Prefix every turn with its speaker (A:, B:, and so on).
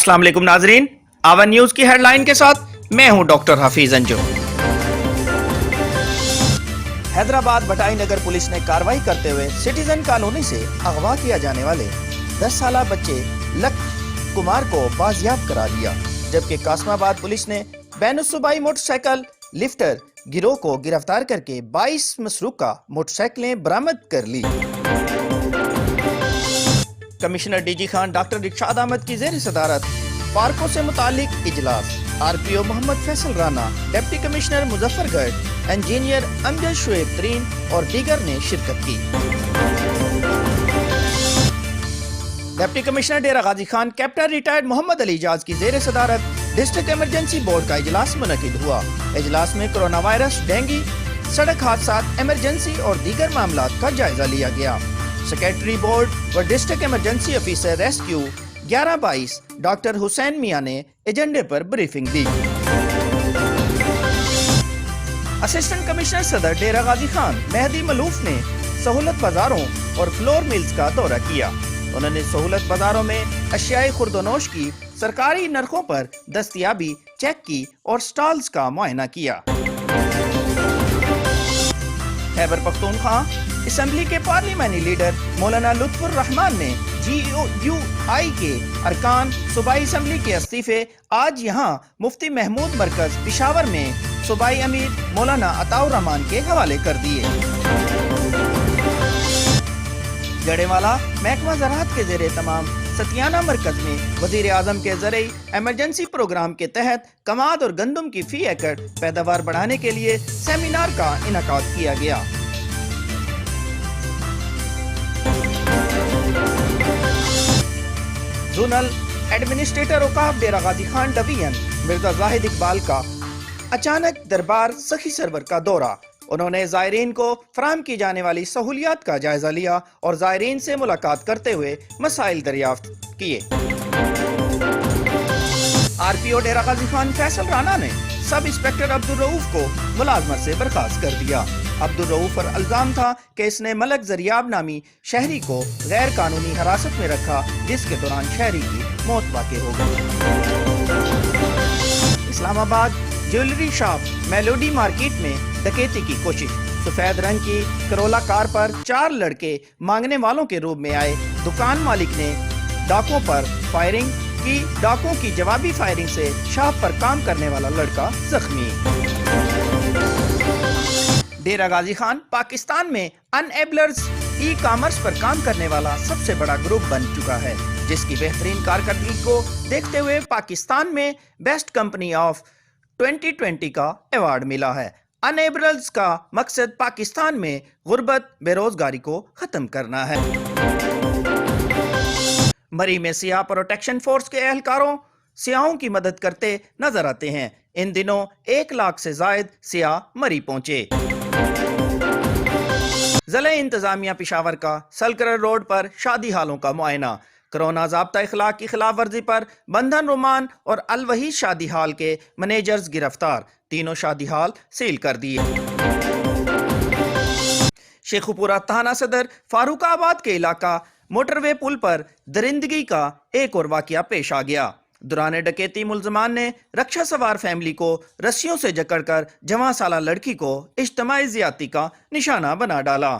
A: अस्सलाम वालेकुम नाजरीन, आवन न्यूज की हेडलाइन के साथ मैं हूं डॉक्टर हफीज अंजू। हैदराबाद भटाई नगर पुलिस ने कार्रवाई करते हुए सिटीजन कॉलोनी से अगवा किया जाने वाले 10 साल बच्चे लक कुमार को बाजियाब करा दिया, जबकि कासमाबाद पुलिस ने बैनुसूबाई मोटरसाइकिल लिफ्टर गिरोह को गिरफ्तार करके 22 मसरूका मोटरसाइकिलें बरामद कर ली। Commissioner DG Khan doctor Irshad Ahmed की ज़ेर सदारत पार्कों से मुतालिक इजलास, RPO Mohammad Faisal Rana, deputy commissioner Muzaffargarh, engineer Amjad Shoaib Tareen और दीगर ने शिरकत की। Deputy commissioner Dera Ghazi Khan captain retired Mohammad Ali Ijaz की ज़ेर सदारत डिस्ट्रिक्ट इमरजेंसी बोर्ड का इजलास मुनक़िद हुआ। इजलास में कोरोना वायरस, डेंगू, सड़क हादसा, इमरजेंसी और दीगर मामलात का जायजा लिया गया। सेक्रेटरी बोर्ड व district emergency officer rescue 11/22 doctor Hussain Mian ने एजेंडे पर ब्रीफिंग दी। असिस्टेंट कमिश्नर सदर डेरा गाजी खान मेहदी मलूफ ने सहूलत बाजारों और फ्लोर मिल्स का दौरा किया। उन्होंने सहूलत बाजारों में अशियाई खुर्दनोश की सरकारी नरखों पर दस्तयाबी चेक की और स्टॉल्स का मुआयना किया। खैबर पख्तूनख्वा असेंबली के पार्लिमानी लीडर मौलाना लुत्फुर रहमान ने GUI के अरकान सूबाई असेंबली के इस्तीफे आज यहाँ मुफ्ती महमूद मरकज पिशावर में सूबाई अमीर मौलाना अताउर रहमान के हवाले कर दिए। जड़ेवाला महकमा ज़राअत के ज़ेरे तमाम सतियाना मरकज में वज़ीर आज़म के ज़रिए इमरजेंसी प्रोग्राम के तहत कमाद और गंदम की फी एकड़ पैदावार बढ़ाने के लिए सेमिनार का इनेकाद किया गया। जोनल एडमिनिस्ट्रेटर औकाफ डेरा गाजी खान डिवीजन मिर्जा जाहिद इकबाल का अचानक दरबार सखी सरवर का दौरा। उन्होंने ज़ायरीन को फराहम की जाने वाली सहूलियात का जायजा लिया और ज़ायरीन से मुलाकात करते हुए मसाइल दरियाफ्त किए। आरपीओ डेरा गाजी खान फैसल राना ने सब इंस्पेक्टर अब्दुल रऊफ को मुलाजमत से बर्खास्त कर दिया। अब्दुल रऊफ पर इल्जाम था कि इसने मलक जरियाब नामी शहरी को गैर कानूनी हिरासत में रखा, जिसके दौरान शहरी की मौत वाक़ हो गई। Islamabad jewellery shop melody market में डकैती की कोशिश। सफेद रंग की करोला कार पर 4 लड़के मांगने वालों के रूप में आए। दुकान मालिक ने डाकों पर फायरिंग की। डाकों की जवाबी फायरिंग से शॉप पर काम करने वाला लड़का जख्मी। डेरा गाजी खान पाकिस्तान में अनएबलर्स ई-कॉमर्स पर काम करने वाला सबसे बड़ा ग्रुप बन चुका है, जिसकी बेहतरीन कारकर्दगी को देखते हुए पाकिस्तान में बेस्ट कंपनी ऑफ 2020 का अवार्ड मिला है। अनएबलर्स का मकसद पाकिस्तान में गुर्बत बेरोजगारी को खत्म करना है। मरी में सियाह प्रोटेक्शन फोर्स के एहलकारों सियाहों की मदद करते नजर आते हैं। इन दिनों 1 लाख से जायद सियाह मरी पहुंचे। ज़िले इंतजामिया पिशावर का सलकरर रोड पर शादी हालों का मुआयना। कोरोना ज़ाब्ता इखलाक की खिलाफ वर्जी पर बंधन रोमान और अल वहीद शादी हाल के मैनेजर्स गिरफ्तार। तीनों शादी हाल सील कर दिए। शेखुपुरा थाना सदर फारूकाबाद के इलाका मोटरवे पुल पर दरिंदगी का एक और वाकया पेश आ गया। दौरान डकैती मुलजमान ने रक्षा सवार फैमिली को रस्सियों से जकड़कर जवां साला लड़की को इज्तिमाई ज़्यादती का निशाना बना डाला।